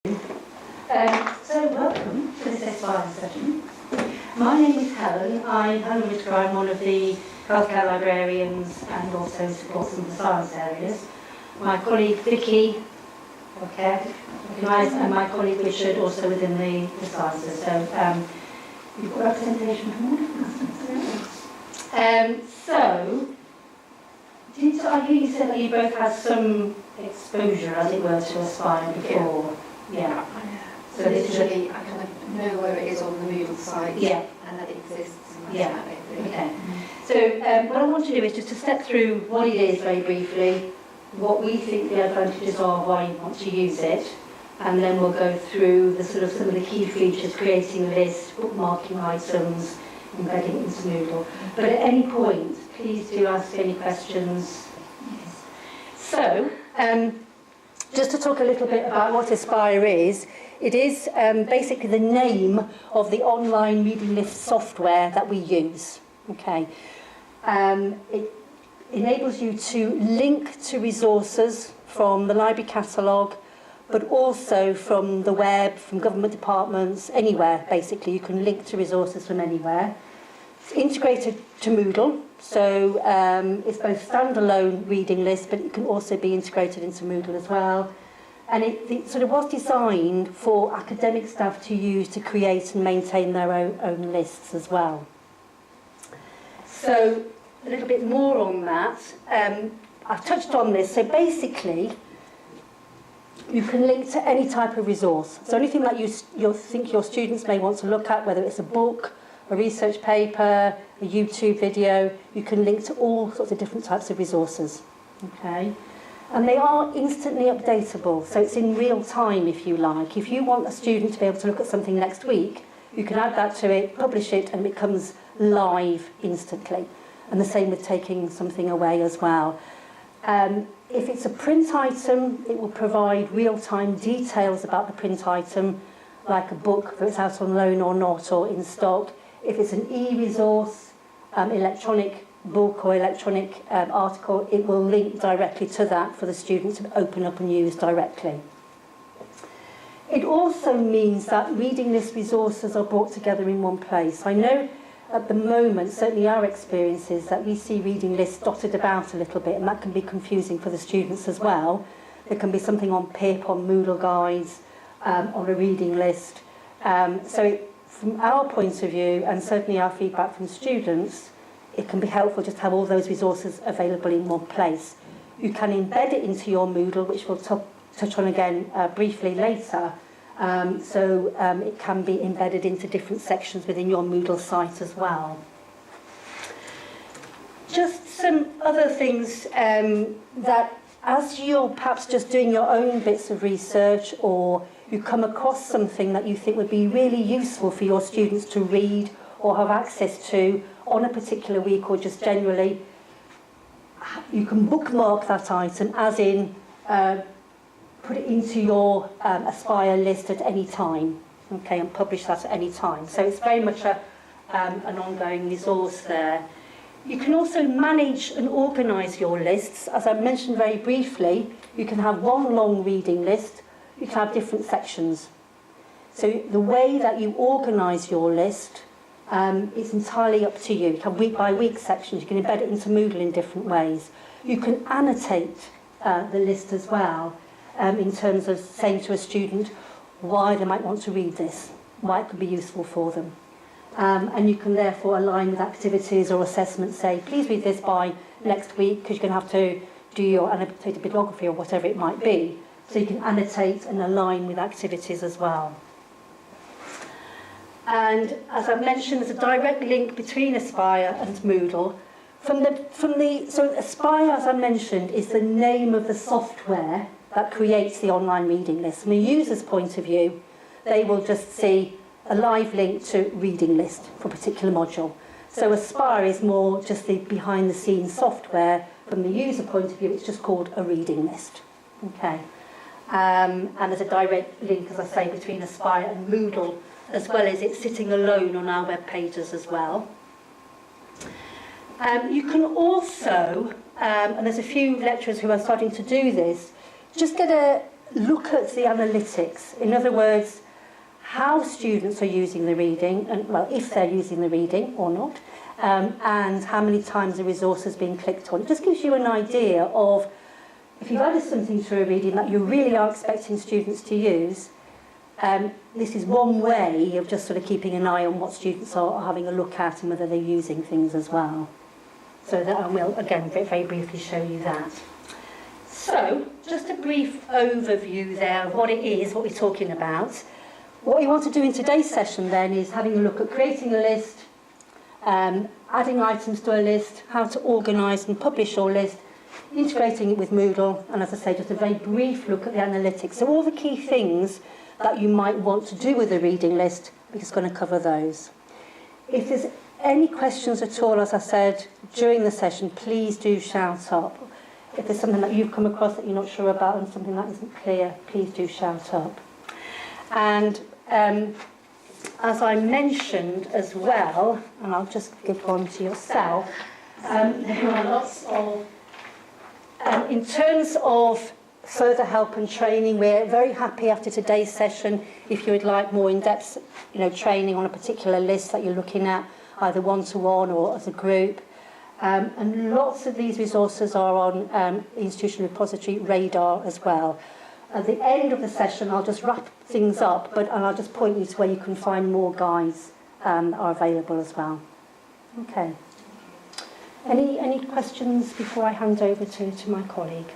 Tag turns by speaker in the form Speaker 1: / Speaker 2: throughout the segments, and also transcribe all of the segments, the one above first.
Speaker 1: So welcome to this Aspire session. My name is Helen. I'm Helen Whitaker. I'm one of the healthcare librarians and also support some of the science areas. My colleague Vicky, and my colleague Richard also within the sciences. So you've got representation from all. I hear you said that you both had some exposure, as it were, to Aspire before. Yeah.
Speaker 2: So literally, I kind of know where it is on the Moodle site, and that it exists. And that's about it, really.
Speaker 1: Okay. So what I want to do is just to step through what it is very briefly, what we think the advantages are, why you want to use it, and then we'll go through the sort of some of the key features: creating a list, bookmarking items, embedding it into Moodle. But at any point, please do ask any questions. Yes. So, just to talk a little bit about what Aspire is, it is basically the name of the online reading list software that we use. Okay. It enables you to link to resources from the library catalogue, but also from the web, from government departments, anywhere basically. You can link to resources from anywhere. It's integrated to Moodle, so it's both standalone reading lists, but it can also be integrated into Moodle as well. And it sort of was designed for academic staff to use to create and maintain their own lists as well. So a little bit more on that. I've touched on this. So basically, you can link to any type of resource. So anything that you think your students may want to look at, whether it's a book, a research paper, a YouTube video, you can link to all sorts of different types of resources. Okay. And they are instantly updatable, so it's in real time if you like. If you want a student to be able to look at something next week, you can add that to it, publish it, and it becomes live instantly. And the same with taking something away as well. If it's a print item, it will provide real-time details about the print item, like a book, whether it's out on loan or not, or in stock. If it's an e-resource, electronic book or electronic article, it will link directly to that for the student to open up and use directly. It also means that reading list resources are brought together in one place. I know at the moment, certainly our experience is that we see reading lists dotted about a little bit, and that can be confusing for the students as well. There can be something on PIP, on Moodle guides, on a reading list. From our point of view, and certainly our feedback from students, it can be helpful just to have all those resources available in one place. You can embed it into your Moodle, which we'll touch on again briefly later. It can be embedded into different sections within your Moodle site as well. Just some other things that as you're perhaps just doing your own bits of research, or you come across something that you think would be really useful for your students to read or have access to on a particular week, or just generally, you can bookmark that item, as in put it into your Aspire list at any time, okay, and publish that at any time. So it's very much an ongoing resource there. You can also manage and organise your lists. As I mentioned very briefly, you can have one long reading list, you can have different sections. So the way that you organise your list it's entirely up to you. You can have week by week sections. You can embed it into Moodle in different ways. You can annotate the list as well in terms of saying to a student why they might want to read this, why it could be useful for them. And you can therefore align with activities or assessments, say, please read this by next week, because you're going to have to do your annotated bibliography or whatever it might be. So you can annotate and align with activities as well. And as I mentioned, there's a direct link between Aspire and Moodle. So Aspire, as I mentioned, is the name of the software that creates the online reading list. From a user's point of view, they will just see a live link to reading list for a particular module. So Aspire is more just the behind-the-scenes software. From the user point of view, it's just called a reading list. Okay. And there's a direct link, as I say, between Aspire and Moodle, as well as it sitting alone on our web pages as well. You can also, and there's a few lecturers who are starting to do this, just get look at the analytics. In other words, how students are using the reading, and well, if they're using the reading or not, and how many times the resource has been clicked on. It just gives you an idea of, if you've added something to a reading that you really are expecting students to use, this is one way of just sort of keeping an eye on what students are having a look at and whether they're using things as well. So that I will, again, very briefly show you that. So, just a brief overview there of what it is, what we're talking about. What we want to do in today's session then is having a look at creating a list, adding items to a list, how to organise and publish your list, integrating it with Moodle, and as I say, just a very brief look at the analytics. So all the key things that you might want to do with a reading list, we're just going to cover those. If there's any questions at all, as I said, during the session, please do shout up. If there's something that you've come across that you're not sure about and something that isn't clear, please do shout up. And as I mentioned as well, and I'll just give one to yourself, there are lots of, in terms of further help and training, we're very happy after today's session if you would like more in-depth training on a particular list that you're looking at, either one-to-one or as a group. And lots of these resources are on Institutional Repository Radar as well. At the end of the session, I'll just wrap things up, and I'll just point you to where you can find more guides that are available as well. Okay. Any questions before I hand over to my colleague?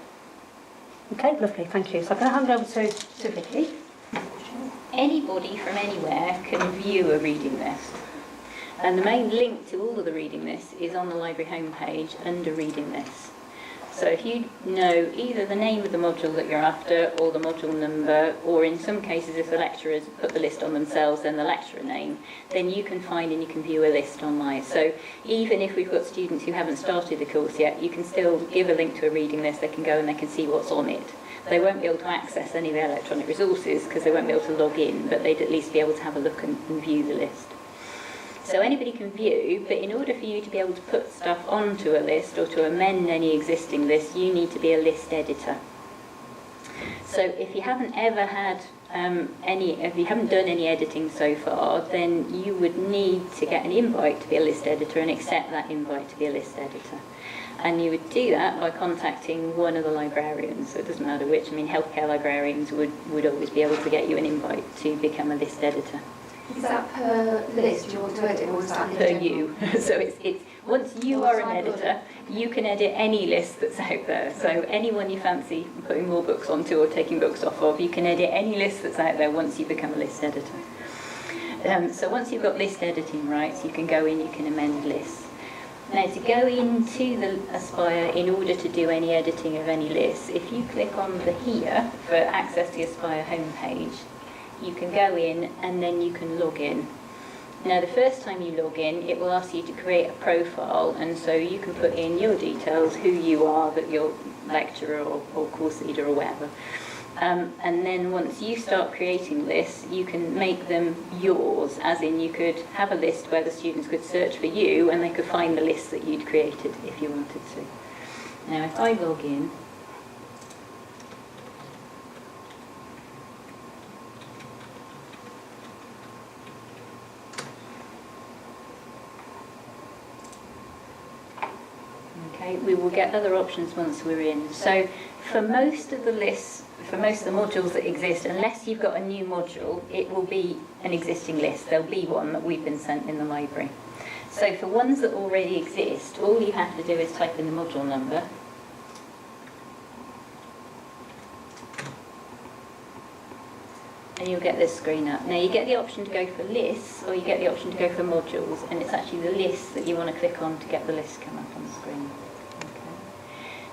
Speaker 1: Okay, lovely, thank you. So I'm going to hand over to Vicky.
Speaker 3: Anybody from anywhere can view a reading list. And the main link to all of the reading lists is on the library homepage under reading lists. So if you know either the name of the module that you're after or the module number, or in some cases if the lecturers put the list on themselves, then the lecturer name, then you can find and you can view a list online. So even if we've got students who haven't started the course yet, you can still give a link to a reading list, they can go and they can see what's on it. They won't be able to access any of their electronic resources because they won't be able to log in, but they'd at least be able to have a look and view the list. So anybody can view, but in order for you to be able to put stuff onto a list or to amend any existing list, you need to be a list editor. So if you haven't ever had if you haven't done any editing so far, then you would need to get an invite to be a list editor and accept that invite to be a list editor. And you would do that by contacting one of the librarians. So it doesn't matter which. I mean, healthcare librarians would always be able to get you an invite to become a list editor.
Speaker 2: Is that per list you want to edit, or is that
Speaker 3: Per you. So it's once you are an editor, you can edit any list that's out there. So anyone you fancy putting more books onto or taking books off of, you can edit any list that's out there once you become a list editor. So once you've got list editing rights, you can go in, you can amend lists. Now to go into the Aspire in order to do any editing of any lists, if you click on the here for access to the Aspire homepage, you can go in and then you can log in. Now the first time you log in, it will ask you to create a profile, and so you can put in your details, who you are, that you're lecturer or course leader or whatever. And then once you start creating lists, you can make them yours, as in you could have a list where the students could search for you and they could find the list that you'd created if you wanted to. Now if I log in, we will get other options once we're in. So for most of the lists, for most of the modules that exist, unless you've got a new module, it will be an existing list. There'll be one that we've been sent in the library. So for ones that already exist, all you have to do is type in the module number. And you'll get this screen up. Now you get the option to go for lists, or you get the option to go for modules, and it's actually the list that you want to click on to get the list come up on the screen.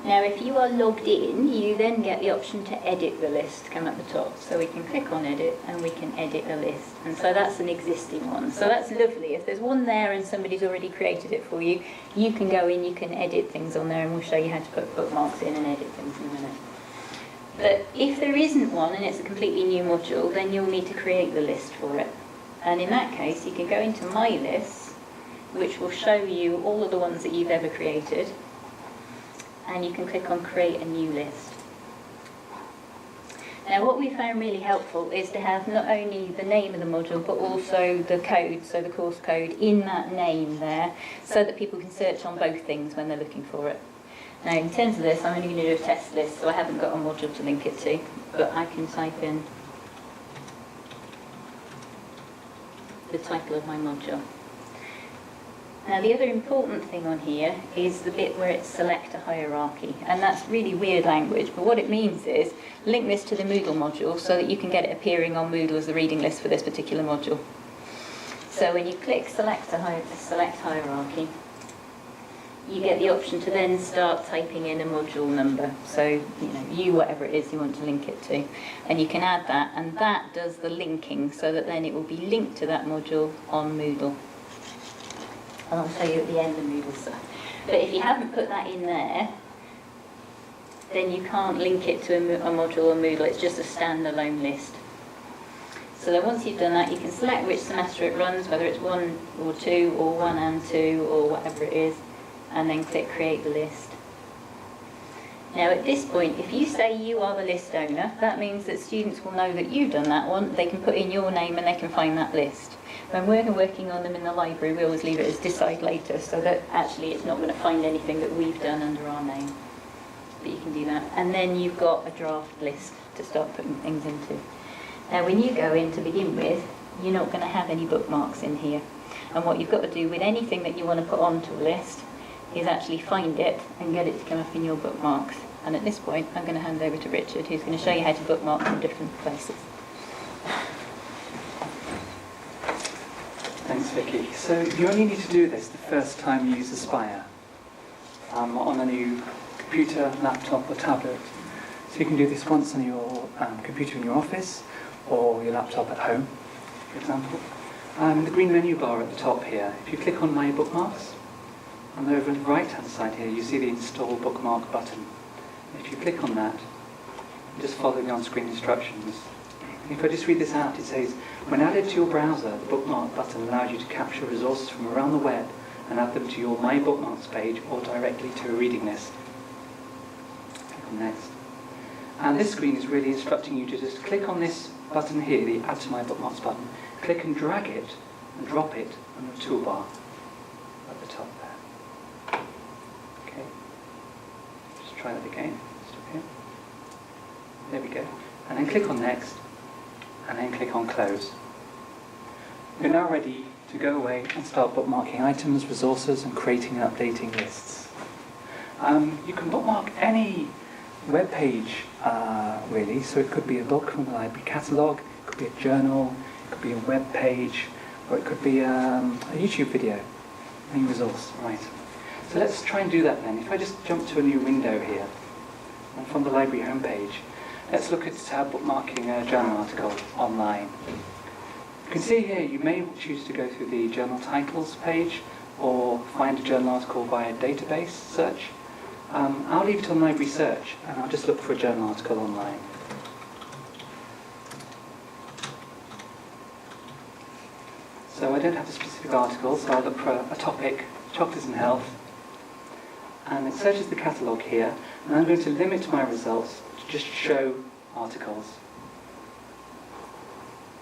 Speaker 3: Now if you are logged in, you then get the option to edit the list come at the top. So we can click on edit and we can edit a list. And so that's an existing one. So that's lovely. If there's one there and somebody's already created it for you, you can go in, you can edit things on there, and we'll show you how to put bookmarks in and edit things in a minute. But if there isn't one and it's a completely new module, then you'll need to create the list for it. And in that case, you can go into My Lists, which will show you all of the ones that you've ever created. And you can click on Create a New List. Now what we found really helpful is to have not only the name of the module but also the code, so the course code in that name there, so that people can search on both things when they're looking for it. Now in terms of this, I'm only going to do a test list, so I haven't got a module to link it to, but I can type in the title of my module. Now the other important thing on here is the bit where it's select a hierarchy, and that's really weird language, but what it means is link this to the Moodle module so that you can get it appearing on Moodle as the reading list for this particular module. So when you click select hierarchy, you get the option to then start typing in a module number, so whatever it is you want to link it to, and you can add that, and that does the linking so that then it will be linked to that module on Moodle. And I'll show you at the end of Moodle stuff. But if you haven't put that in there, then you can't link it to a module on Moodle. It's just a standalone list. So then once you've done that, you can select which semester it runs, whether it's 1 or 2 or 1 and 2 or whatever it is, and then click create the list. Now at this point, if you say you are the list owner, that means that students will know that you've done that one. They can put in your name and they can find that list. When we're working on them in the library, we always leave it as decide later, so that actually it's not going to find anything that we've done under our name. But you can do that. And then you've got a draft list to start putting things into. Now when you go in to begin with, you're not going to have any bookmarks in here. And what you've got to do with anything that you want to put onto a list is actually find it and get it to come up in your bookmarks. And at this point, I'm going to hand over to Richard, who's going to show you how to bookmark from different places.
Speaker 4: Thanks, Vicky. So you only need to do this the first time you use Aspire on a new computer, laptop or tablet. So you can do this once on your computer in your office or your laptop at home, for example. The green menu bar at the top here, if you click on My Bookmarks, and over on the right-hand side here, you see the Install Bookmark button. If you click on that, just follow the on-screen instructions. If I just read this out, it says, when added to your browser, the bookmark button allows you to capture resources from around the web and add them to your My Bookmarks page or directly to a reading list. Click on Next. And this screen is really instructing you to just click on this button here, the Add to My Bookmarks button, click and drag it and drop it on the toolbar at the top there. Okay. Just try that again. Okay. There we go. And then click on Next. And then click on Close. You're now ready to go away and start bookmarking items, resources, and creating and updating lists. You can bookmark any web page, really. So it could be a book from the library catalogue, it could be a journal, it could be a web page, or it could be a YouTube video, any resource. Right. So let's try and do that then. If I just jump to a new window here, and from the library homepage, let's look at bookmarking a journal article online. You can see here you may choose to go through the journal titles page or find a journal article via database search. I'll leave it on library search and I'll just look for a journal article online. So I don't have a specific article, so I'll look for a topic, chocolate and health. And it searches the catalogue here, and I'm going to limit my results to just show articles.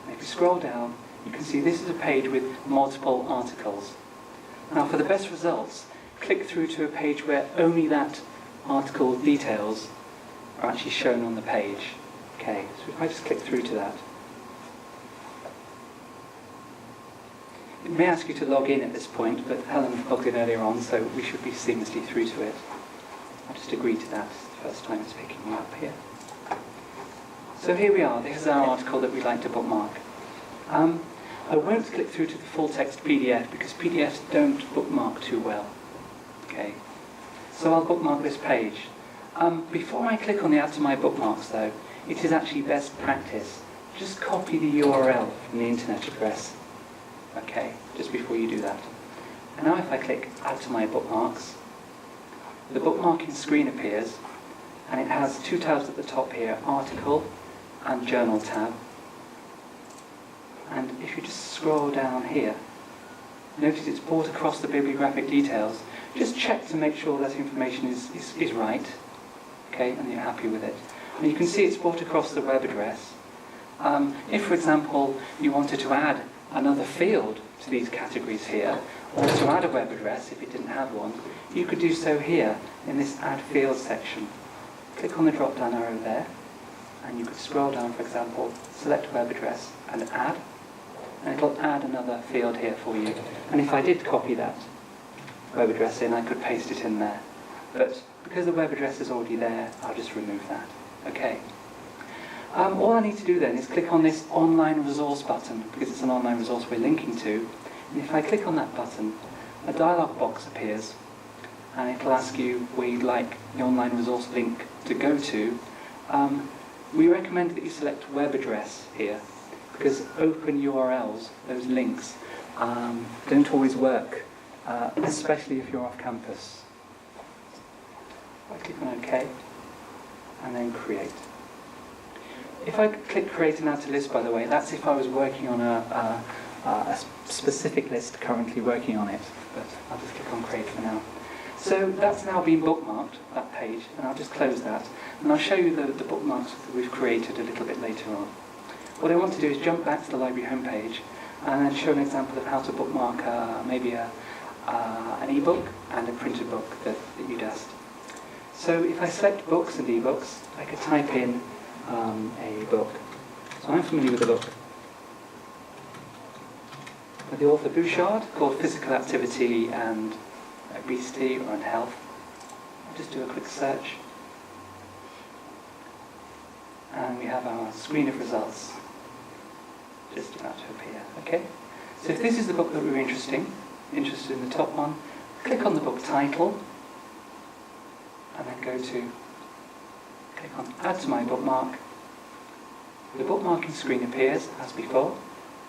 Speaker 4: And if you scroll down, you can see this is a page with multiple articles. Now for the best results, click through to a page where only that article details are actually shown on the page. Okay, so if I just click through to that. It may ask you to log in at this point, but Helen logged in earlier on, so we should be seamlessly through to it. I'll just agree to that. It's the first time it's picking me up here. So here we are. This is our article that we'd like to bookmark. I won't click through to the full text PDF because PDFs don't bookmark too well. Okay, so I'll bookmark this page. Before I click on the Add to My Bookmarks, though, it is actually best practice. Just copy the URL from the internet address. Okay, just before you do that. And now if I click Add to My Bookmarks, the bookmarking screen appears, and it has two tabs at the top here, Article and Journal tab. And if you just scroll down here, notice it's brought across the bibliographic details. Just check to make sure that information is right, okay, and you're happy with it. And you can see it's brought across the web address. If, for example, you wanted to add another field to these categories here, or to add a web address if it didn't have one, you could do so here in this Add Field section. Click on the drop-down arrow there, and you could scroll down, for example, select web address and add, and it'll add another field here for you. And if I did copy that web address in, I could paste it in there. But because the web address is already there, I'll just remove that. Okay. All I need to do then is click on this online resource button, because it's an online resource we're linking to. And if I click on that button, a dialog box appears, and it'll ask you where you'd like the online resource link to go to. We recommend that you select web address here, because open URLs, those links, don't always work, especially if you're off campus. I click on OK, and then create. If I click create and add to list, by the way, that's if I was working on a specific list, currently working on it, but I'll just click on create for now. So that's now been bookmarked, that page, and I'll just close that, and I'll show you the bookmarks that we've created a little bit later on. What I want to do is jump back to the library homepage and then show an example of how to bookmark maybe an e-book and a printed book that you'd asked. So if I select books and ebooks, I could type in a book. So I'm familiar with the book by the author Bouchard, called Physical Activity and Obesity or Health. I'll just do a quick search. And we have our screen of results just about to appear. Okay? So if this is the book that we're interested in the top one, click on the book title, and then click on Add to My Bookmark. The bookmarking screen appears, as before.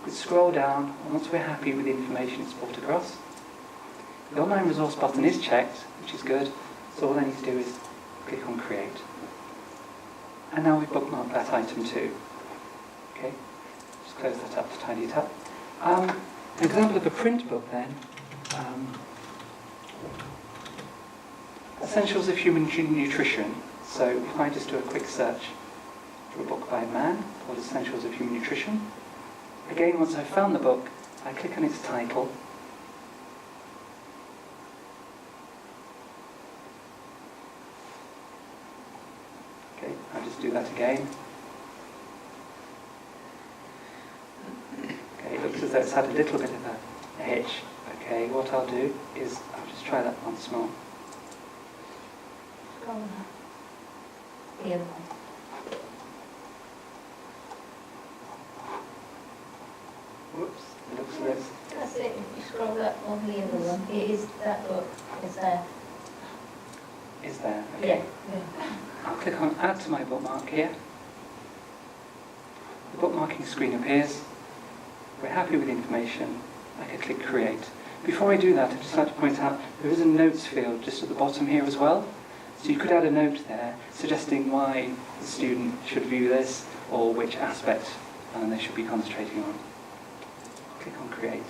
Speaker 4: We scroll down, and once we're happy with the information it's brought across, the online resource button is checked, which is good, so all I need to do is click on Create. And now we've bookmarked that item too. Okay, just close that up to tidy it up. An example of a print book then. Essentials of Human Nutrition. So if I just do a quick search for a book by a man called Essentials of Human Nutrition. Again, once I've found the book, I click on its title. Okay, I'll just do that again. Okay, it looks as though it's had a little bit of a hitch. Okay, what I'll do is I'll just try that once more.
Speaker 5: The other one.
Speaker 4: Whoops, it looks as though
Speaker 5: That's it. If you scroll up on the other one, it is that book. Is there?
Speaker 4: it's there. Okay.
Speaker 5: Yeah.
Speaker 4: I'll click on Add to My Bookmark here. The bookmarking screen appears. We're happy with the information. I can click Create. Before I do that, I'd just like to point out there is a notes field just at the bottom here as well. So you could add a note there suggesting why the student should view this or which aspect they should be concentrating on. Click on Create.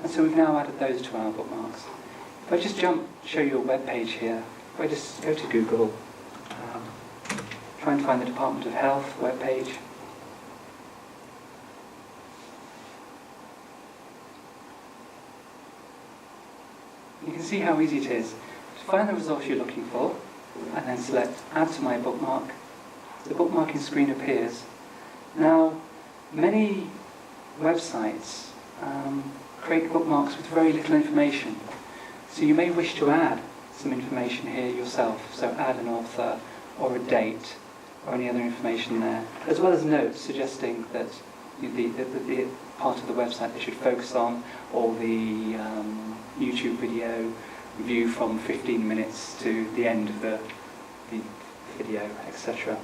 Speaker 4: And so we've now added those to our bookmarks. If I just show you a web page here, if I just go to Google, try and find the Department of Health web page. You can see how easy it is to find the results you're looking for and then select Add to My Bookmark. The bookmarking screen appears. Now, many websites create bookmarks with very little information. So you may wish to add some information here yourself. So add an author or a date or any other information there, as well as notes suggesting that the part of the website they should focus on, or the YouTube video view from 15 minutes to the end of the video, etc.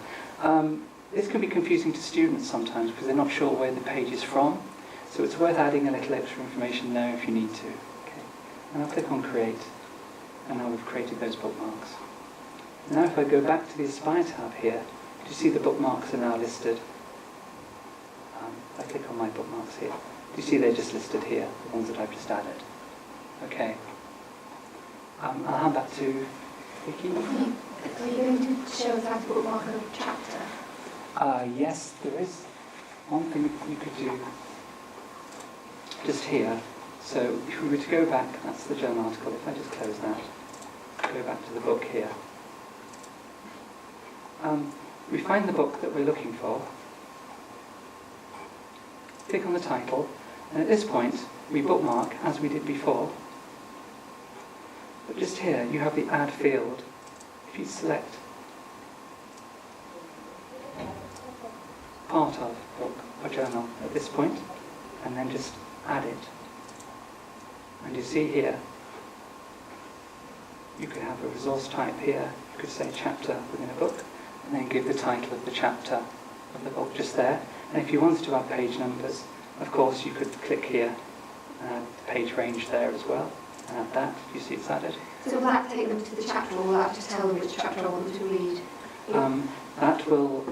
Speaker 4: This can be confusing to students sometimes because they're not sure where the page is from. So it's worth adding a little extra information there if you need to. Okay. And I'll click on Create, and now we've created those bookmarks. Now if I go back to the Aspire tab here, you see the bookmarks are now listed. I click on My Bookmarks here. Do you see they're just listed here, the ones that I've just added? Okay. I'll hand back to Vicky.
Speaker 2: Are you going to show us how to bookmark a chapter?
Speaker 4: Yes, there is one thing you could do just here. So if we were to go back, that's the journal article. If I just close that, go back to the book here. We find the book that we're looking for, click on the title, and at this point we bookmark as we did before. But just here you have the add field. If you select part of book or journal at this point, and then just add it. And you see here, you could have a resource type here. You could say chapter within a book, and then give the title of the chapter of the book just there. And if you wanted to add page numbers, of course you could click here and add the page range there as well, and add that. You see it's added.
Speaker 2: So will that take them to the chapter, or will that just tell them which chapter I want them to read?
Speaker 4: That will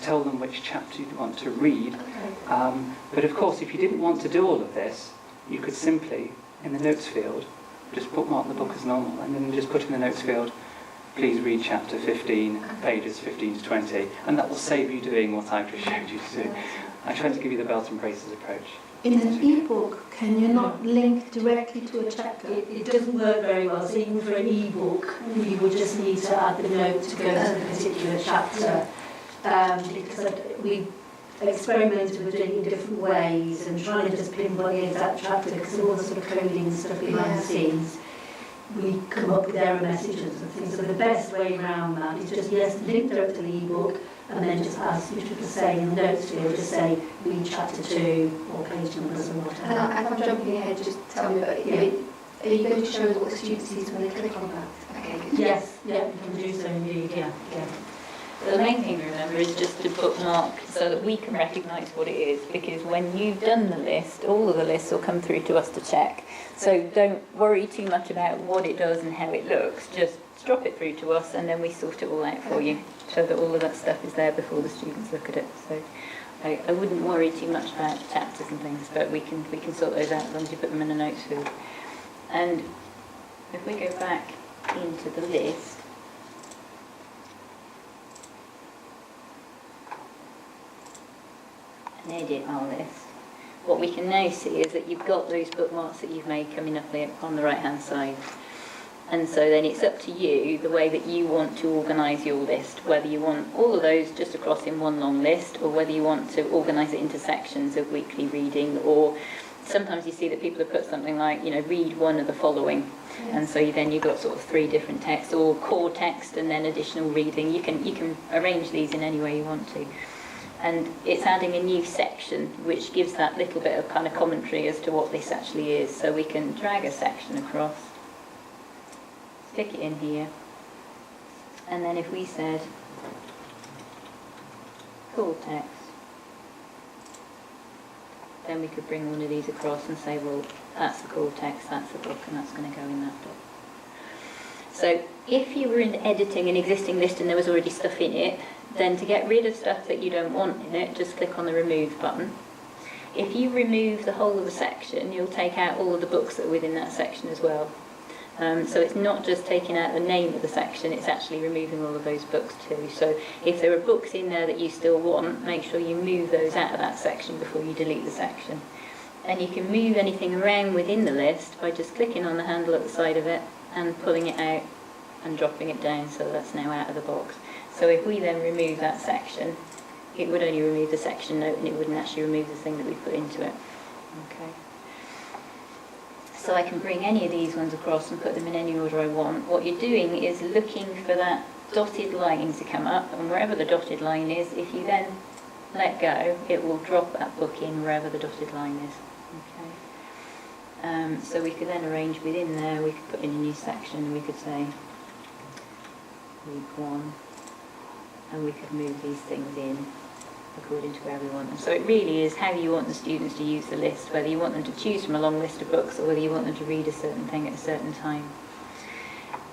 Speaker 4: tell them which chapter you want to read.
Speaker 2: Okay.
Speaker 4: But of course, if you didn't want to do all of this, you could simply, in the notes field, just bookmark the book as normal, and then just put in the notes field, please read chapter 15, pages 15 to 20, and that will save you doing what I've just showed you to do. I'm trying to give you the belt and braces approach.
Speaker 6: In an e-book, can you not link directly to a chapter?
Speaker 1: It doesn't work very well, so even for an e-book, you would just need to add the note to go to the particular chapter. Because we experimented with doing it in different ways and trying to just pinpoint the exact chapter because of all the sort of coding and stuff behind the scenes. We come up with error messages and things. So the best way around that is just, yes, link direct to the e-book, and then just as you should say in the notes field, just say read chapter 2 or page numbers or whatever.
Speaker 2: And if I'm jumping ahead, just tell me, but are you going to show us what the student sees when they click on that? Okay, good.
Speaker 1: Yes, yeah, you can do so indeed, yeah.
Speaker 3: The main thing to remember is just to bookmark so that we can recognise what it is, because when you've done the list, all of the lists will come through to us to check. So don't worry too much about what it does and how it looks, just drop it through to us and then we sort it all out for you, so that all of that stuff is there before the students look at it. So I wouldn't worry too much about chapters and things, but we can sort those out as long as you put them in a notes field. And if we go back into the list, and edit our list, what we can now see is that you've got those bookmarks that you've made coming up there on the right hand side. And so then it's up to you the way that you want to organise your list, whether you want all of those just across in one long list, or whether you want to organise it into sections of weekly reading, or sometimes you see that people have put something like, read one of the following. And so then you've got sort of 3 different texts, or core text and then additional reading. You can arrange these in any way you want to. And it's adding a new section which gives that little bit of kind of commentary as to what this actually is. So we can drag a section across, stick it in here, and then if we said core text, then we could bring one of these across and say, well, that's the core text, that's the book, and that's going to go in that book. So if you were editing an existing list and there was already stuff in it, then to get rid of stuff that you don't want in it, just click on the remove button. If you remove the whole of the section, you'll take out all of the books that are within that section as well. So it's not just taking out the name of the section, it's actually removing all of those books too. So if there are books in there that you still want, make sure you move those out of that section before you delete the section. And you can move anything around within the list by just clicking on the handle at the side of it and pulling it out and dropping it down, so that's now out of the box. So if we then remove that section, it would only remove the section note and it wouldn't actually remove the thing that we put into it. Okay. So I can bring any of these ones across and put them in any order I want. What you're doing is looking for that dotted line to come up, and wherever the dotted line is, if you then let go, it will drop that book in wherever the dotted line is. Okay. So we could then arrange within there, we could put in a new section, and we could say week 1, and we could move these things in according to where we want them. So it really is how you want the students to use the list, whether you want them to choose from a long list of books or whether you want them to read a certain thing at a certain time.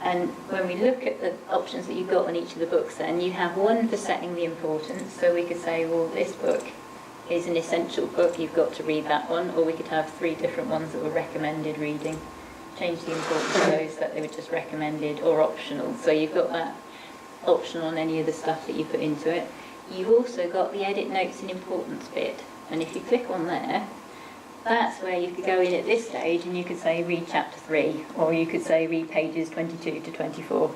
Speaker 3: And when we look at the options that you've got on each of the books, then you have one for setting the importance. So we could say, well, this book is an essential book, you've got to read that one, or we could have 3 different ones that were recommended reading. Change the importance of those that they were just recommended or optional. So you've got that optional on any of the stuff that you put into it. You've also got the edit notes and importance bit, and if you click on there, that's where you could go in at this stage and you could say read chapter 3, or you could say read pages 22 to 24.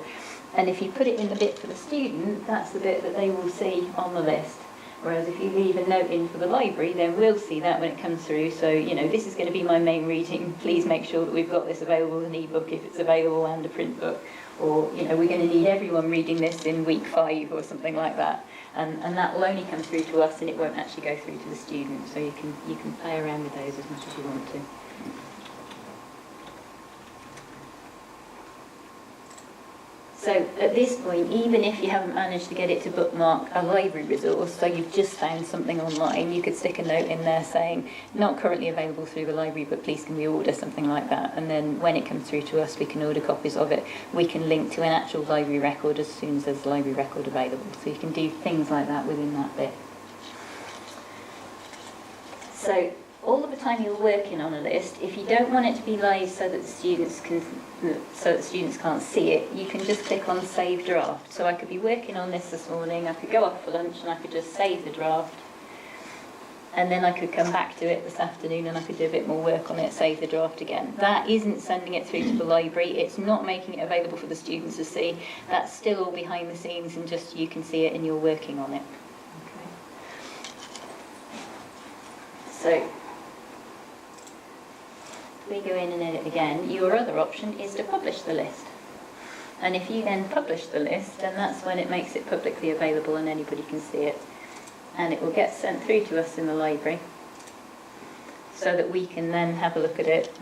Speaker 3: And if you put it in the bit for the student, that's the bit that they will see on the list. Whereas if you leave a note in for the library, then we'll see that when it comes through. So, you know, this is going to be my main reading. Please make sure that we've got this available as an ebook if it's available, and a print book. Or, you know, we're going to need everyone reading this in week 5 or something like that. And that will only come through to us, and it won't actually go through to the student. So you can play around with those as much as you want to. So at this point, even if you haven't managed to get it to bookmark a library resource, so you've just found something online, you could stick a note in there saying, not currently available through the library, but please can we order, something like that. And then when it comes through to us, we can order copies of it. We can link to an actual library record as soon as there's a library record available. So you can do things like that within that bit. So all of the time you're working on a list, if you don't want it to be live so that the students can't see it, you can just click on Save Draft. So I could be working on this morning, I could go off for lunch and I could just save the draft, and then I could come back to it this afternoon and I could do a bit more work on it, save the draft again. That isn't sending it through to the library, it's not making it available for the students to see. That's still all behind the scenes, and just you can see it and you're working on it. Okay. So we go in and edit again. Your other option is to publish the list. And if you then publish the list, then that's when it makes it publicly available and anybody can see it. And it will get sent through to us in the library so that we can then have a look at it,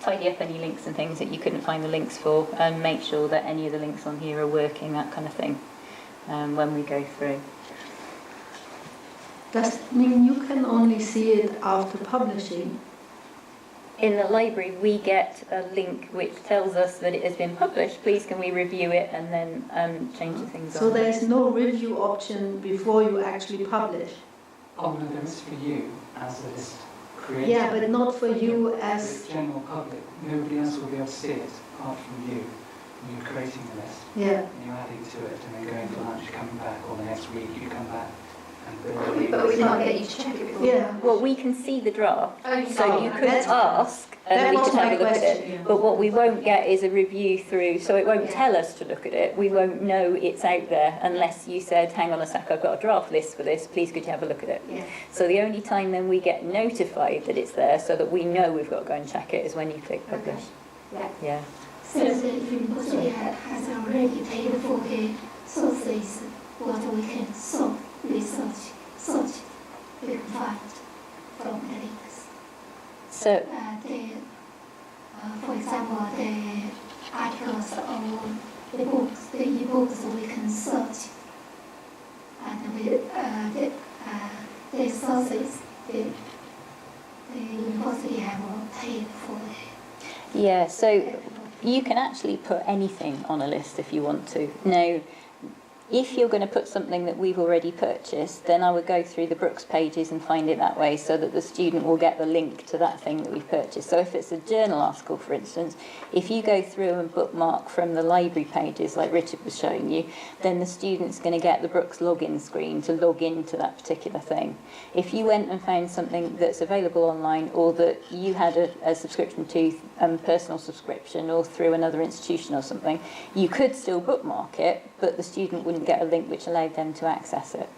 Speaker 3: tidy up any links and things that you couldn't find the links for, and make sure that any of the links on here are working, that kind of thing, when we go through.
Speaker 6: Does it mean you can only see it after publishing?
Speaker 3: In the library, we get a link which tells us that it has been published. Please can we review it and then change the things on.
Speaker 6: So there's no review option before you actually publish?
Speaker 4: Oh no, there is for you as a list creator.
Speaker 6: Yeah, but not for you
Speaker 4: For
Speaker 6: as...
Speaker 4: the general public. Nobody else will be able to see it apart from you. When you're creating the list,
Speaker 6: Yeah.
Speaker 4: and you're adding to it, and then going for lunch, coming back, or the next week you come back and
Speaker 2: But we can't get you to check it before.
Speaker 6: Yeah.
Speaker 3: Well, we can see the draft,
Speaker 2: Oh,
Speaker 3: so you could
Speaker 6: that's-
Speaker 3: ask and
Speaker 6: that
Speaker 3: we
Speaker 6: was
Speaker 3: could have
Speaker 6: my
Speaker 3: a look at
Speaker 6: question.
Speaker 3: it. But what we won't get is a review through, so it won't
Speaker 2: Yeah.
Speaker 3: tell us to look at it. We won't know it's out there unless you said, hang on a sec, I've got a draft list for this, please could you have a look at it.
Speaker 2: Yeah.
Speaker 3: So the only time then we get notified that it's there so that we know we've got to go and check it is when you click publish.
Speaker 2: Yeah.
Speaker 3: Yeah.
Speaker 7: So the university has already paid for the sources, what we can sort, research, search, we can find from the links.
Speaker 3: So
Speaker 7: For example, the articles or the books, the e-books we can search, and the sources, the university have paid for the.
Speaker 3: yeah, so you can actually put anything on a list if you want to. Now, if you're going to put something that we've already purchased, then I would go through the Brooks pages and find it that way so that the student will get the link to that thing that we've purchased. So if it's a journal article, for instance, if you go through and bookmark from the library pages like Richard was showing you, then the student's going to get the Brooks login screen to log into that particular thing. If you went and found something that's available online, or that you had a subscription to, personal subscription, or through another institution or something, you could still bookmark it, but the student wouldn't get a link which allowed them to access it.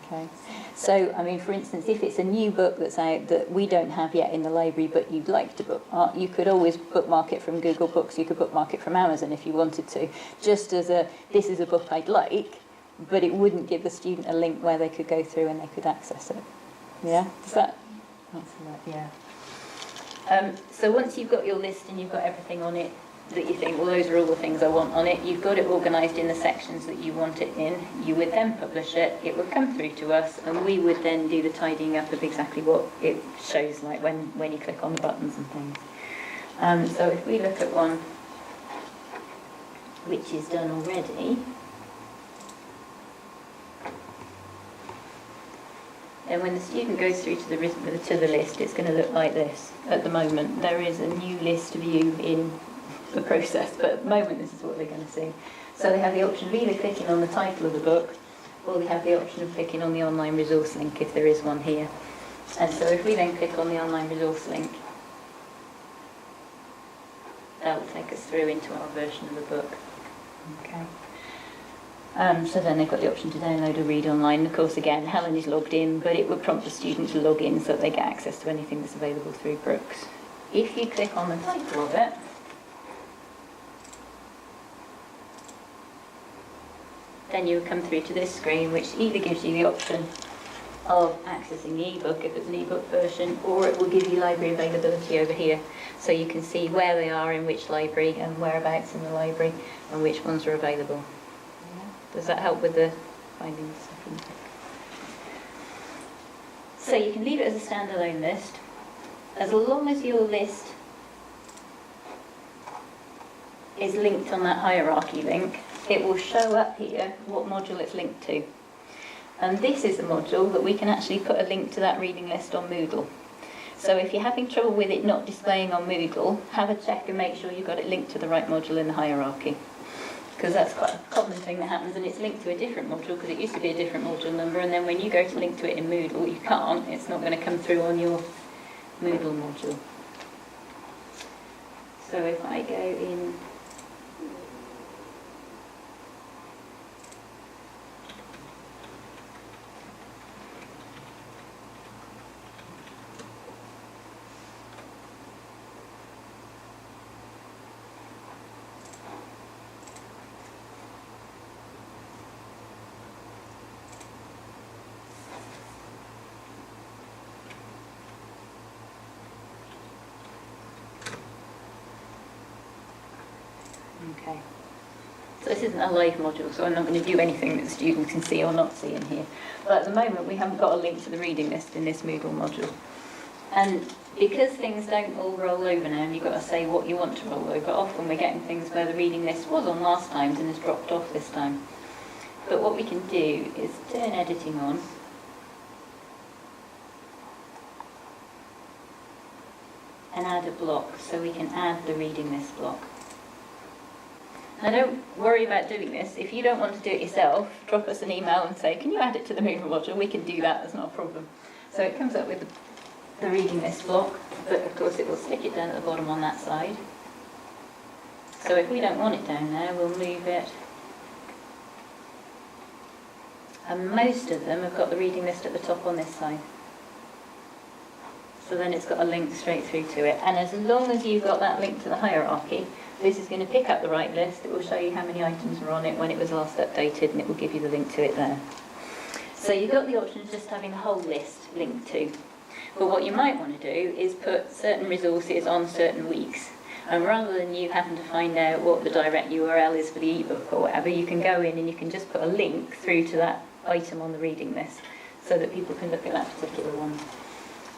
Speaker 3: Okay. So, I mean, for instance, if it's a new book that's out that we don't have yet in the library but you'd like to bookmark, you could always bookmark it from Google Books, you could bookmark it from Amazon if you wanted to, just as this is a book I'd like, but it wouldn't give the student a link where they could go through and they could access it. Yeah? Does that answer that? Yeah. So once you've got your list and you've got everything on it that you think, well, those are all the things I want on it, you've got it organised in the sections that you want it in, you would then publish it, it would come through to us, and we would then do the tidying up of exactly what it shows, like when you click on the buttons and things. So if we look at one which is done already, and when the student goes through to the list, it's going to look like this. At the moment, there is a new list view in the process, but at the moment this is what they're going to see. So they have the option of either clicking on the title of the book, or they have the option of clicking on the online resource link if there is one here. And so if we then click on the online resource link, that will take us through into our version of the book. Okay. So then they've got the option to download or read online. Of course, again, Helen is logged in, but it would prompt the student to log in so that they get access to anything that's available through Brooks. If you click on the title of it, then you would come through to this screen, which either gives you the option of accessing the ebook if it's an ebook version, or it will give you library availability over here, so you can see where they are in which library and whereabouts in the library and which ones are available. Does that help with the findings? So you can leave it as a standalone list, as long as your list is linked on that hierarchy link. It will show up here what module it's linked to. And this is the module that we can actually put a link to that reading list on Moodle. So if you're having trouble with it not displaying on Moodle, have a check and make sure you've got it linked to the right module in the hierarchy. Because that's quite a common thing that happens, and it's linked to a different module because it used to be a different module number, and then when you go to link to it in Moodle, you can't. It's not going to come through on your Moodle module. So if I go in... Okay. So this isn't a live module, so I'm not going to do anything that the student can see or not see in here. But at the moment, we haven't got a link to the reading list in this Moodle module. And because things don't all roll over now, and you've got to say what you want to roll over, often we're getting things where the reading list was on last time's and has dropped off this time. But what we can do is turn editing on. And add a block, so we can add the reading list block. Now don't worry about doing this. If you don't want to do it yourself, drop us an email and say, can you add it to the Moodle module? We can do that, that's not a problem. So it comes up with the reading list block, but of course it will stick it down at the bottom on that side. So if we don't want it down there, we'll move it. And most of them have got the reading list at the top on this side. So then it's got a link straight through to it. And as long as you've got that link to the hierarchy, this is going to pick up the right list. It will show you how many items were on it when it was last updated, and it will give you the link to it there. So you've got the option of just having the whole list linked to. But what you might want to do is put certain resources on certain weeks. And rather than you having to find out what the direct URL is for the ebook or whatever, you can go in and you can just put a link through to that item on the reading list so that people can look at that particular one.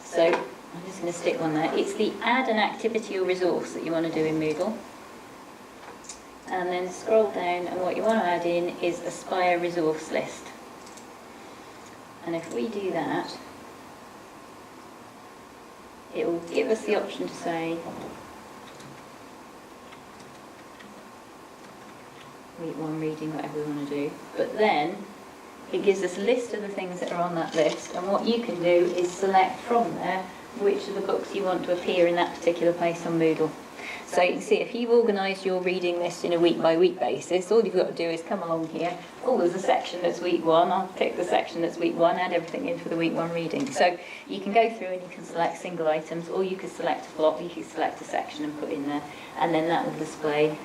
Speaker 3: So I'm just going to stick one there. It's the add an activity or resource that you want to do in Moodle. And then scroll down, and what you want to add in is Aspire resource list. And if we do that, it will give us the option to say week 1 reading, whatever we want to do. But then it gives us a list of the things that are on that list, and what you can do is select from there which of the books you want to appear in that particular place on Moodle. So you can see if you've organised your reading list in a week-by-week basis, all you've got to do is come along here. Oh, there's a section that's week 1. I'll pick the section that's week 1, add everything in for the week 1 reading. So you can go through and you can select single items, or you could select a block, you could select a section and put in there, and then that will display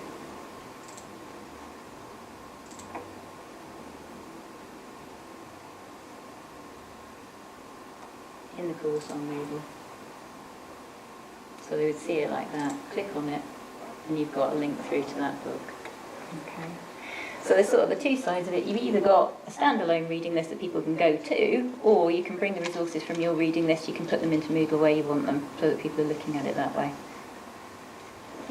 Speaker 3: in the course on Moodle. So they would see it like that. Click on it, and you've got a link through to that book. Okay. So there's sort of the two sides of it. You've either got a standalone reading list that people can go to, or you can bring the resources from your reading list. You can put them into Moodle where you want them, so that people are looking at it that way.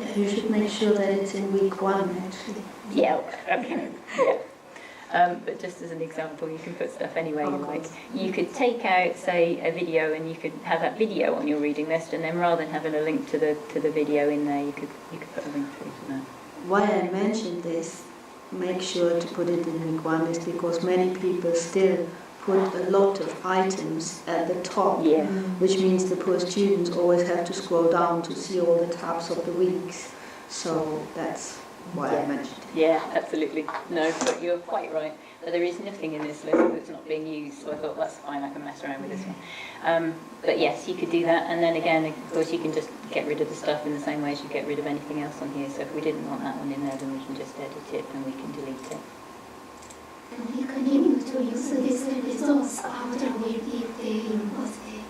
Speaker 6: Yeah, you should make sure that it's in week 1, actually.
Speaker 3: Yeah. Okay. Yeah. But just as an example, you can put stuff anywhere you like. You could take out, say, a video, and you could have that video on your reading list, and then rather than having a link to the video in there, you could put a link through to that.
Speaker 6: Why I mentioned this, make sure to put it in week one, is because many people still put a lot of items at the top,
Speaker 3: Yeah.
Speaker 6: which means the poor students always have to scroll down to see all the tabs of the weeks. So that's why I mentioned it.
Speaker 3: Yeah, absolutely. No, but you're quite right. But there is nothing in this list that's not being used, so I thought that's fine, I can mess around with this one. But yes, you could do that, and then again, of course, you can just get rid of the stuff in the same way as you get rid of anything else on here. So if we didn't want that one in there, then we can just edit it and we can delete it.
Speaker 7: And we continue to use this resource after we leave the university.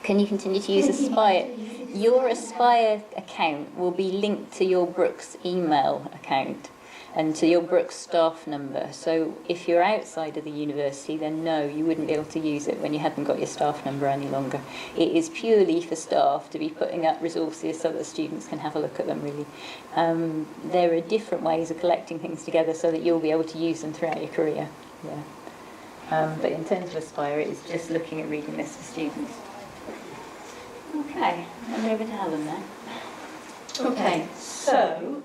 Speaker 3: Can you continue to use Aspire? Your Aspire account will be linked to your Brooks email account and to your Brooks staff number. So if you're outside of the university, then no, you wouldn't be able to use it when you hadn't got your staff number any longer. It is purely for staff to be putting up resources so that students can have a look at them, really. There are different ways of collecting things together so that you'll be able to use them throughout your career. Yeah. But in terms of Aspire, it is just looking at reading lists for students. Okay, I'm over to Helen now.
Speaker 1: Okay, so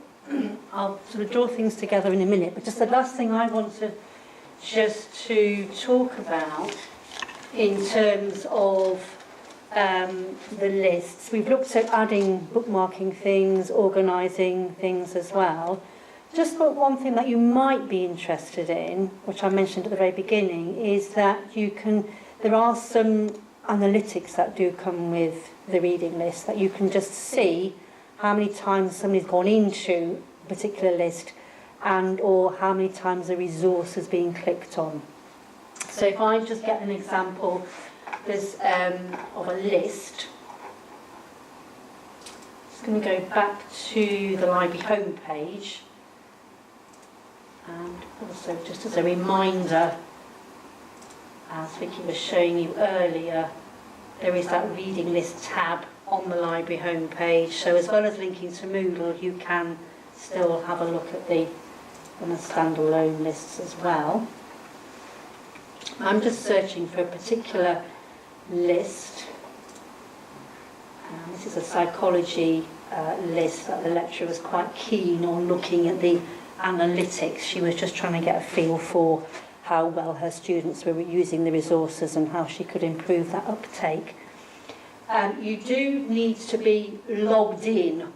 Speaker 1: I'll sort of draw things together in a minute, but just the last thing I want to talk about in terms of the lists. We've looked at adding bookmarking things, organising things as well. Just one thing that you might be interested in, which I mentioned at the very beginning, is that there are some analytics that do come with the reading list, that you can just see how many times somebody's gone into a particular list and or how many times a resource has been clicked on. So if I just get an example of a list, I'm just going to go back to the library homepage, and also just as a reminder, as Vicky was showing you earlier, there is that reading list tab on the library homepage. So as well as linking to Moodle, you can still have a look at the standalone lists as well. I'm just searching for a particular list. This is a psychology list that the lecturer was quite keen on looking at the analytics. She was just trying to get a feel for how well her students were using the resources and how she could improve that uptake. You do need to be logged in.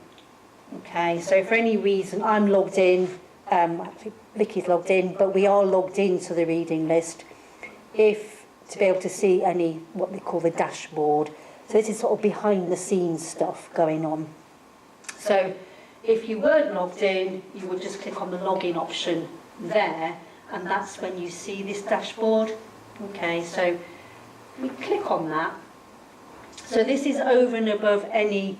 Speaker 1: Okay, so for any reason, I'm logged in, actually Vicky's logged in, but we are logged into the reading list to be able to see what they call the dashboard. So this is sort of behind the scenes stuff going on. So if you weren't logged in, you would just click on the login option there, and that's when you see this dashboard. Okay, so we click on that. So this is over and above any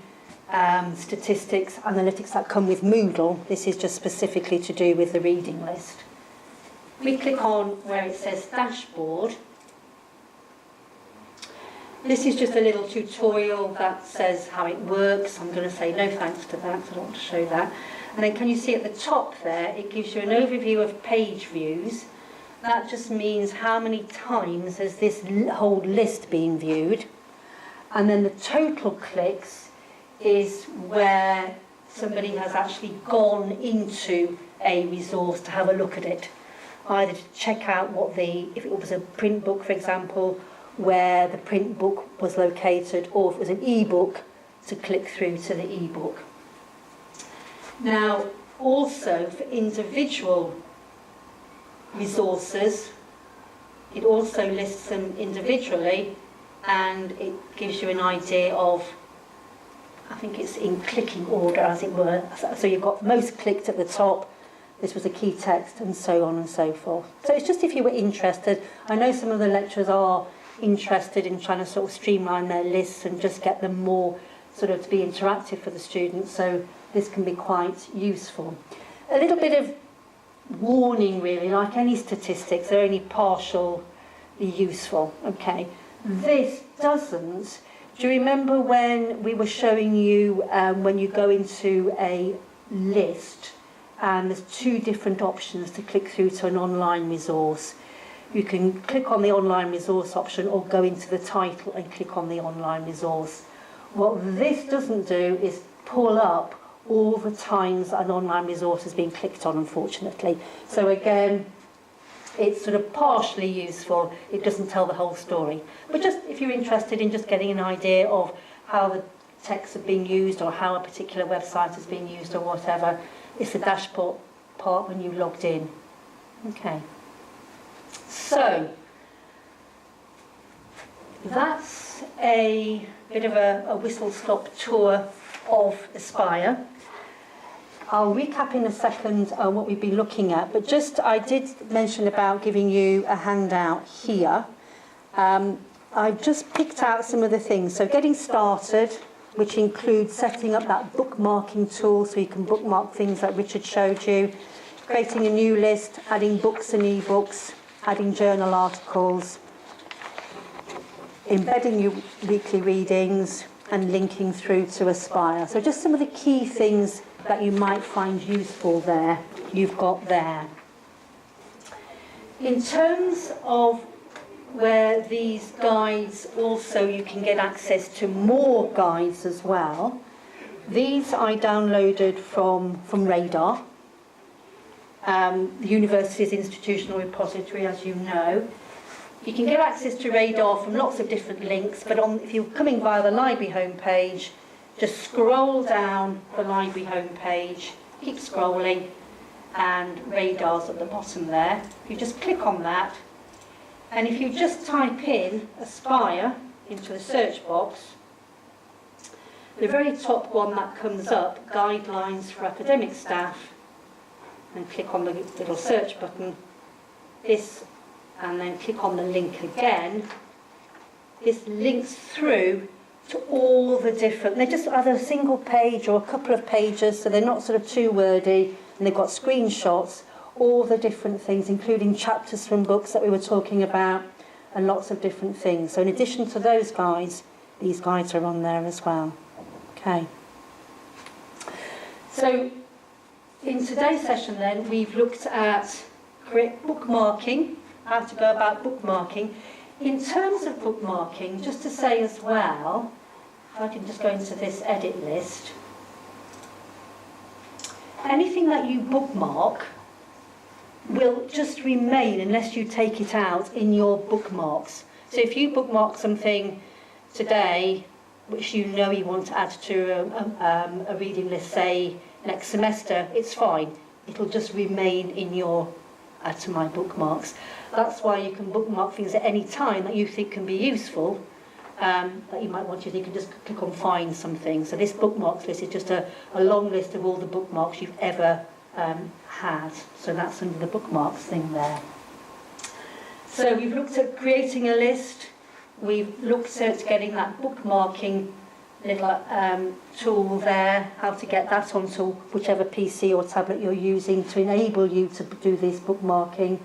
Speaker 1: statistics, analytics that come with Moodle. This is just specifically to do with the reading list. We click on where it says dashboard. This is just a little tutorial that says how it works. I'm going to say no thanks to that, so I don't want to show that. And then can you see at the top there, it gives you an overview of page views. That just means how many times has this whole list been viewed. And then the total clicks is where somebody has actually gone into a resource to have a look at it. Either to check out if it was a print book, for example, where the print book was located, or if it was an e-book, to click through to the e-book. Now, also for individual resources, it also lists them individually, and it gives you an idea of, I think it's in clicking order, as it were. So you've got most clicked at the top, this was a key text, and so on and so forth. So it's just if you were interested. I know some of the lecturers are interested in trying to sort of streamline their lists and just get them more sort of to be interactive for the students, so this can be quite useful. A little bit of warning really, like any statistics, they're only partially useful. Okay, this doesn't. Do you remember when we were showing you when you go into a list and there's two different options to click through to an online resource? You can click on the online resource option or go into the title and click on the online resource. What this doesn't do is pull up all the times that an online resource has been clicked on, unfortunately. So again, it's sort of partially useful. It doesn't tell the whole story. But just if you're interested in just getting an idea of how the texts have been used or how a particular website has been used or whatever, it's the dashboard part when you logged in. Okay. So, that's a bit of a whistle-stop tour of Aspire. I'll recap in a second what we've been looking at, but just I did mention about giving you a handout here. I've just picked out some of the things. So getting started, which includes setting up that bookmarking tool so you can bookmark things that Richard showed you, creating a new list, adding books and ebooks, adding journal articles, embedding your weekly readings, and linking through to Aspire. So just some of the key things that you might find useful there, you've got there. In terms of where these guides, also you can get access to more guides as well. These I downloaded from Radar, the university's institutional repository, as you know. You can get access to Radar from lots of different links, but if you're coming via the library homepage, just scroll down the library homepage, keep scrolling, and Radar's at the bottom there. You just click on that, and if you just type in Aspire into the search box, the very top one that comes up, Guidelines for Academic Staff, and click on the little search button, and then click on the link again. This links through to all the different, they're just either a single page or a couple of pages, so they're not sort of too wordy, and they've got screenshots, all the different things, including chapters from books that we were talking about, and lots of different things. So in addition to those guides, these guides are on there as well. Okay. So in today's session then, we've looked at bookmarking, how to go about bookmarking. In terms of bookmarking, just to say as well, if I can just go into this edit list, anything that you bookmark will just remain unless you take it out in your bookmarks. So if you bookmark something today, which you know you want to add to a reading list, say next semester, it's fine. It'll just remain in your add to my bookmarks. That's why you can bookmark things at any time that you think can be useful, that you might want to. You can just click on find something. So this bookmarks list is just a long list of all the bookmarks you've ever had. So that's under the bookmarks thing there. So we've looked at creating a list. We've looked at getting that bookmarking little tool there, how to get that onto whichever PC or tablet you're using to enable you to do this bookmarking.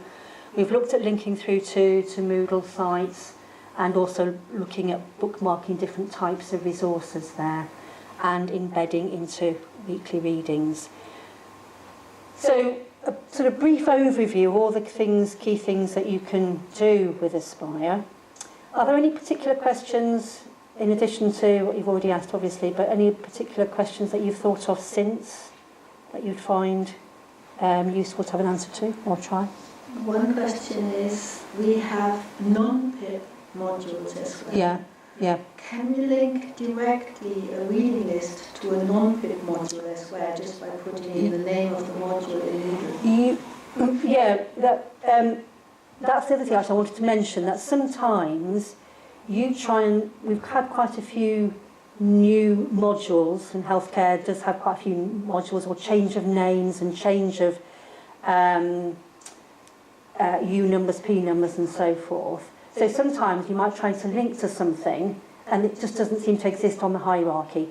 Speaker 1: We've looked at linking through to Moodle sites, and also looking at bookmarking different types of resources there, and embedding into weekly readings. So a sort of brief overview of all the key things that you can do with Aspire. Are there any particular questions, in addition to what you've already asked obviously, but any particular questions that you've thought of since that you'd find useful to have an answer to or try?
Speaker 6: One question is, we have non-PIP modules as well.
Speaker 1: Yeah.
Speaker 6: Can we link directly a reading list to a non-PIP module as well, just by putting in the name of the module in Moodle?
Speaker 1: That's the other thing I wanted to mention, that sometimes you try and, we've had quite a few new modules, and healthcare does have quite a few modules, or change of names and change of U numbers, P numbers and so forth. So sometimes you might try to link to something and it just doesn't seem to exist on the hierarchy.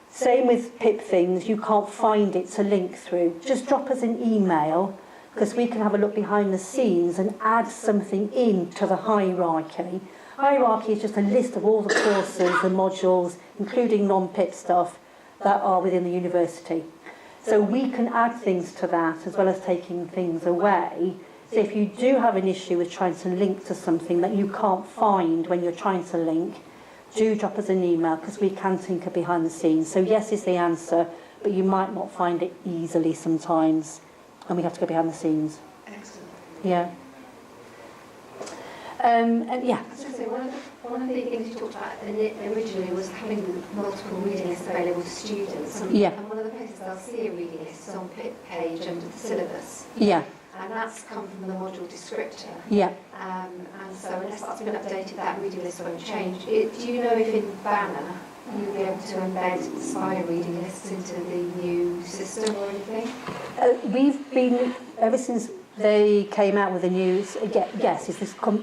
Speaker 1: Same with PIP things, you can't find it to link through. Just drop us an email, because we can have a look behind the scenes and add something into the hierarchy. Hierarchy is just a list of all the courses and modules, including non-PIP stuff, that are within the university. So we can add things to that as well as taking things away. So if you do have an issue with trying to link to something that you can't find when you're trying to link, do drop us an email, because we can tinker behind the scenes. So yes is the answer, but you might not find it easily sometimes, and we have to go behind the scenes.
Speaker 2: Excellent.
Speaker 1: Yeah. And yeah.
Speaker 2: I was going to say, one of the things you talked about originally was having multiple reading lists available to students. And,
Speaker 1: Yeah.
Speaker 2: and one of the places they'll see a reading list is on PIP page under the syllabus.
Speaker 1: Yeah.
Speaker 2: And that's come from the module descriptor.
Speaker 1: Yeah.
Speaker 2: And so unless that's been updated, that reading list won't change. Do you know if in Banner you'll be able to embed Spire reading lists into the new system or anything?
Speaker 1: We've been, ever since they came out with the news, yes,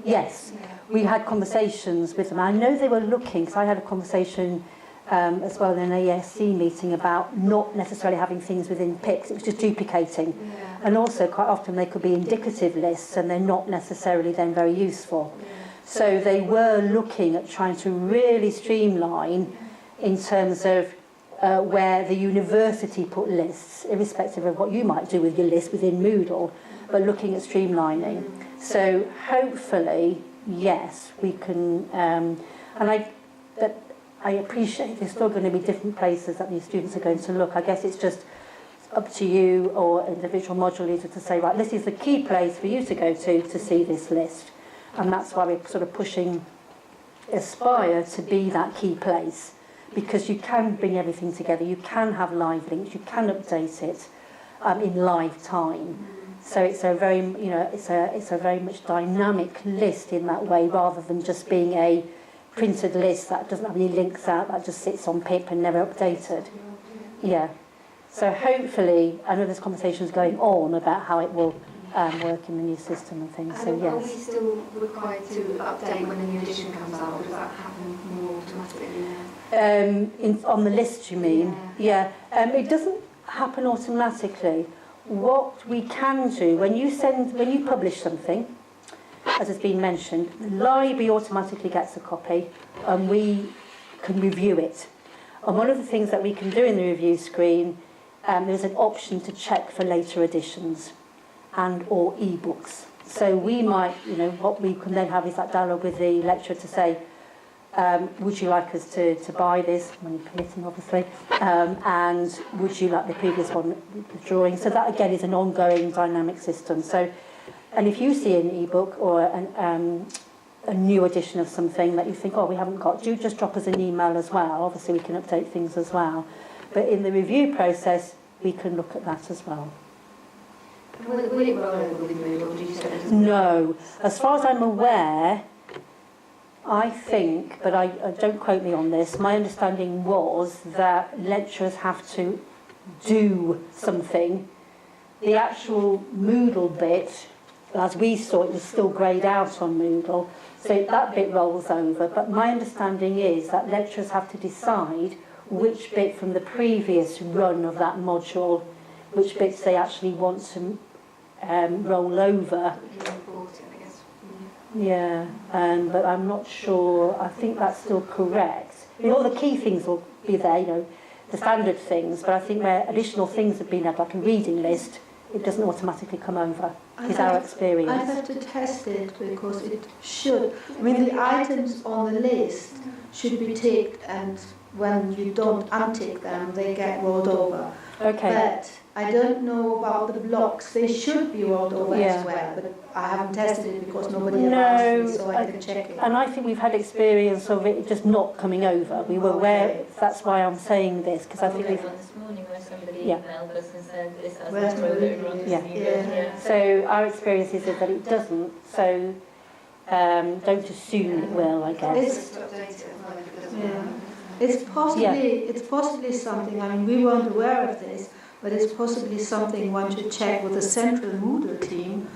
Speaker 1: yes. We had conversations with them. I know they were looking, because I had a conversation as well in an ASC meeting about not necessarily having things within PICs, it was just duplicating.
Speaker 2: Yeah.
Speaker 1: And also quite often they could be indicative lists and they're not necessarily then very useful.
Speaker 2: Yeah.
Speaker 1: So they were looking at trying to really streamline in terms of where the university put lists, irrespective of what you might do with your list within Moodle, but looking at streamlining. So hopefully, yes, we can, and I appreciate there's still going to be different places that these students are going to look. I guess it's just up to you or individual module leader to say, right, this is the key place for you to go to see this list. And that's why we're sort of pushing Aspire to be that key place, because you can bring everything together, you can have live links, you can update it in live time. So it's a very, it's a very much dynamic list in that way, rather than just being a printed list that doesn't have any links out, that just sits on PIP and never updated. Yeah. So hopefully, I know there's conversations going on about how it will work in the new system and things. So
Speaker 2: And are we
Speaker 1: yes.
Speaker 2: still required to update when the new edition comes out, or does that happen more automatically now?
Speaker 1: On the list, you mean? Yeah. It doesn't happen automatically. What we can do, when you publish something, as has been mentioned, the library automatically gets a copy and we can review it. And one of the things that we can do in the review screen, there's an option to check for later editions and or ebooks. So we might, what we can then have is that dialogue with the lecturer to say, would you like us to buy this, money permitting obviously, and would you like the previous one withdrawing? So that again is an ongoing dynamic system. So, and if you see an ebook or a new edition of something that you think, oh, we haven't got, do just drop us an email as well. Obviously we can update things as well. But in the review process, we can look at that as well.
Speaker 2: Will it roll over with Moodle, or do you say it doesn't?
Speaker 1: No. As far as I'm aware, I think, but I don't quote me on this, my understanding was that lecturers have to do something. The actual Moodle bit, as we saw it, was still greyed out on Moodle, so that bit rolls over. But my understanding is that lecturers have to decide which bit from the previous run of that module, which bits they actually want to roll over. Yeah, but I'm not sure. I think that's still correct. All the key things will be there, the standard things, but I think where additional things have been added, like a reading list, it doesn't automatically come over, is our experience.
Speaker 6: I have to test it because it should. I mean, the items on the list should be ticked, and when you don't untick them, they get rolled over.
Speaker 1: Okay.
Speaker 6: But I don't know about the blocks. They should be rolled over as well, but I haven't tested it because nobody had asked me, so I can check it.
Speaker 1: And I think we've had experience of it just not coming over. We were aware, that's why I'm saying this, because I think we've...
Speaker 3: This morning where somebody
Speaker 1: Yeah.
Speaker 3: emailed us and said this hasn't
Speaker 6: Where's
Speaker 3: rolled
Speaker 6: my
Speaker 3: over on
Speaker 6: reading
Speaker 3: the
Speaker 6: list?
Speaker 3: yeah.
Speaker 1: So our experience is that it doesn't, so don't assume it will, I guess.
Speaker 2: Just update it as well if it doesn't
Speaker 6: Yeah.
Speaker 2: work.
Speaker 6: It's possibly something, I mean, we weren't aware of this, but it's possibly something one should check with the central Moodle team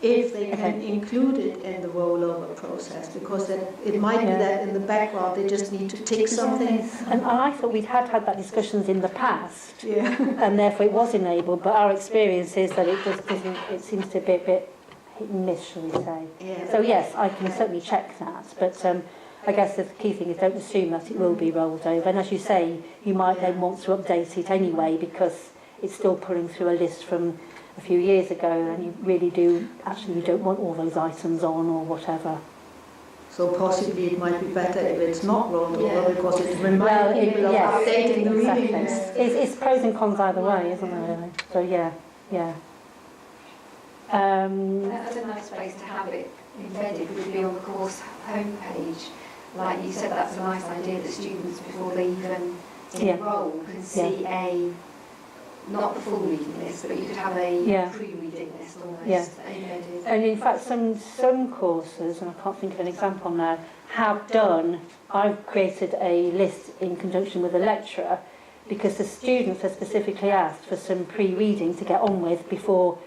Speaker 6: if they can include it in the rollover process, because it might be that in the background they just need to tick something.
Speaker 1: And I thought we'd had that discussions in the past,
Speaker 6: Yeah.
Speaker 1: and therefore it was enabled, but our experience is that it just doesn't, it seems to be a bit hit and miss, shall we say.
Speaker 6: Yeah.
Speaker 1: So yes, I can certainly check that, but I guess the key thing is don't assume that it will be rolled over. And as you say, you might then want to update it anyway because it's still pulling through a list from a few years ago, and you really do, actually you don't want all those items on or whatever.
Speaker 6: So possibly it might be better if it's not rolled over
Speaker 2: Yeah.
Speaker 6: because it
Speaker 1: Well,
Speaker 6: reminds people of
Speaker 1: yes,
Speaker 6: updating the
Speaker 1: exactly.
Speaker 6: reading list.
Speaker 1: It's pros and cons either way, isn't there, really? So, yeah.
Speaker 2: That's a nice place to have it embedded, would be on the course homepage. Like you said, that's a nice idea that students, before they even
Speaker 1: Yeah.
Speaker 2: enrol, can see not the full reading list, but you could have a
Speaker 1: Yeah.
Speaker 2: pre-reading list almost
Speaker 1: Yeah.
Speaker 2: embedded.
Speaker 1: And in fact, some courses, and I can't think of an example now, have done, I've created a list in conjunction with a lecturer because the students have specifically asked for some pre-reading to get on with before,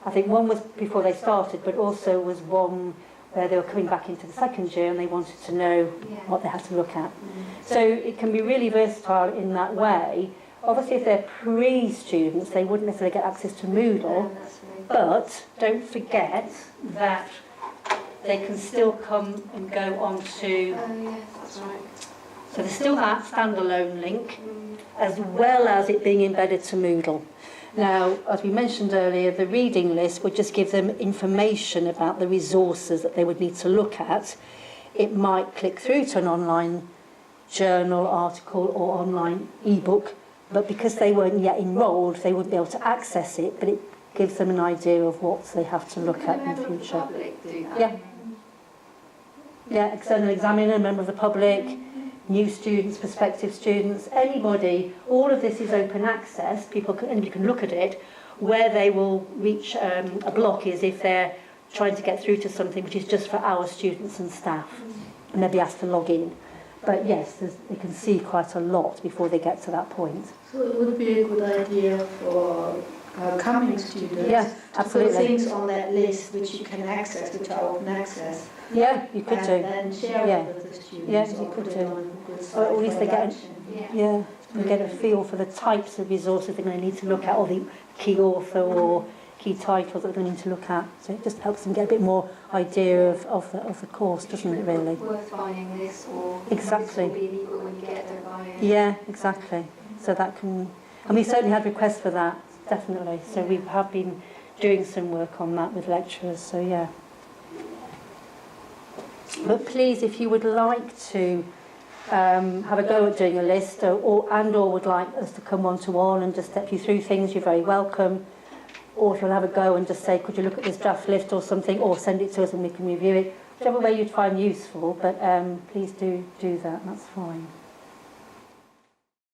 Speaker 1: I think one was before they started, but also was one where they were coming back into the second year and they wanted to know
Speaker 2: Yeah.
Speaker 1: what they had to look at. So it can be really versatile in that way. Obviously, if they're pre-students, they wouldn't necessarily get access to Moodle,
Speaker 2: That's really
Speaker 1: but don't forget that they can still come and go on to,
Speaker 2: Oh yeah, that's right.
Speaker 1: so there's still that standalone link, as well as it being embedded to Moodle. Now, as we mentioned earlier, the reading list would just give them information about the resources that they would need to look at. It might click through to an online journal, article or online ebook, but because they weren't yet enrolled, they wouldn't be able to access it, but it gives them an idea of what they have to look at in the
Speaker 2: Can a member of the
Speaker 1: future.
Speaker 2: public do that?
Speaker 1: Yeah. Yeah, external examiner, member of the public, new students, prospective students, anybody, all of this is open access, anybody can look at it. Where they will reach a block is if they're trying to get through to something which is just for our students and staff, and they'll be asked to log in. But yes, they can see quite a lot before they get to that point.
Speaker 6: So it would be a good idea for coming students
Speaker 1: Yeah,
Speaker 6: to
Speaker 1: absolutely.
Speaker 6: put things on that list which you can access, which are open access,
Speaker 1: Yeah, you could
Speaker 6: and
Speaker 1: do.
Speaker 6: then share
Speaker 1: Yeah.
Speaker 6: it with the students.
Speaker 1: Yeah, you
Speaker 6: or
Speaker 1: could
Speaker 6: put
Speaker 1: do.
Speaker 6: it on Google
Speaker 1: Or at
Speaker 6: Slides
Speaker 1: least
Speaker 6: for
Speaker 1: they get an-
Speaker 6: action.
Speaker 2: Yeah.
Speaker 1: Yeah, you get a feel for the types of resources they're going to need to look at, or the key author or key titles that they're going to need to look at. So it just helps them get a bit more idea of the course, doesn't it, really?
Speaker 2: Worth buying this, or
Speaker 1: Exactly.
Speaker 2: this will be an ebook when you get there, buy it.
Speaker 1: Yeah, exactly. So that can... And we certainly had requests for that, definitely. So we have been doing some work on that with lecturers, so yeah. But please, if you would like to have a go at doing a list or would like us to come one-to-one and just step you through things, you're very welcome. Or if you'll have a go and just say, could you look at this draft list or something, or send it to us and we can review it. Whichever way you'd find useful, but please do that, that's fine.